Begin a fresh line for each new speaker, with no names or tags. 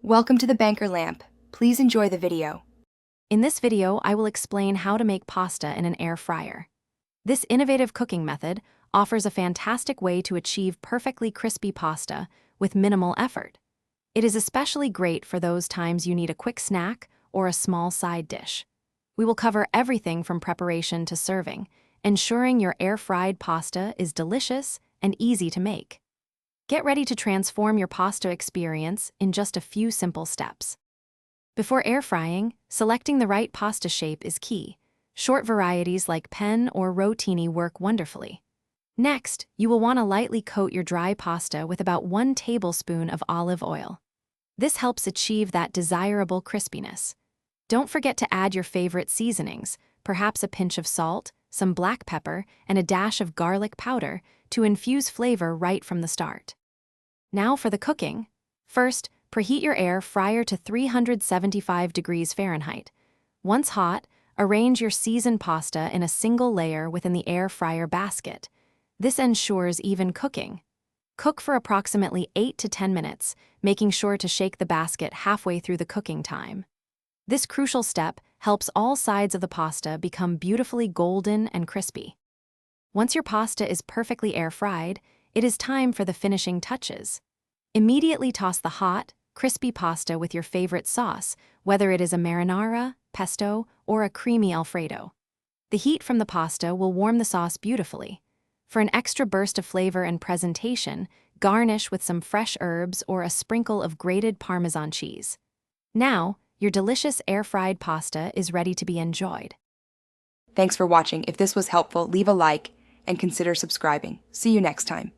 Welcome to the Banker Lamp. Please enjoy the video.
In this video, I will explain how to make pasta in an air fryer. This innovative cooking method offers a fantastic way to achieve perfectly crispy pasta with minimal effort. It is especially great for those times you need a quick snack or a small side dish. We will cover everything from preparation to serving, ensuring your air-fried pasta is delicious and easy to make. Get ready to transform your pasta experience in just a few simple steps. Before air frying, selecting the right pasta shape is key. Short varieties like penne or rotini work wonderfully. Next, you will want to lightly coat your dry pasta with about 1 tablespoon of olive oil. This helps achieve that desirable crispiness. Don't forget to add your favorite seasonings, perhaps a pinch of salt, some black pepper, and a dash of garlic powder to infuse flavor right from the start. Now for the cooking. First, preheat your air fryer to 375 degrees Fahrenheit. Once hot, arrange your seasoned pasta in a single layer within the air fryer basket. This ensures even cooking. Cook for approximately 8 to 10 minutes, making sure to shake the basket halfway through the cooking time. This crucial step helps all sides of the pasta become beautifully golden and crispy. Once your pasta is perfectly air-fried, it is time for the finishing touches. Immediately toss the hot, crispy pasta with your favorite sauce, whether it is a marinara, pesto, or a creamy Alfredo. The heat from the pasta will warm the sauce beautifully. For an extra burst of flavor and presentation, garnish with some fresh herbs or a sprinkle of grated Parmesan cheese. Now, your delicious air-fried pasta is ready to be enjoyed.
Thanks for watching. If this was helpful, leave a like and consider subscribing. See you next time.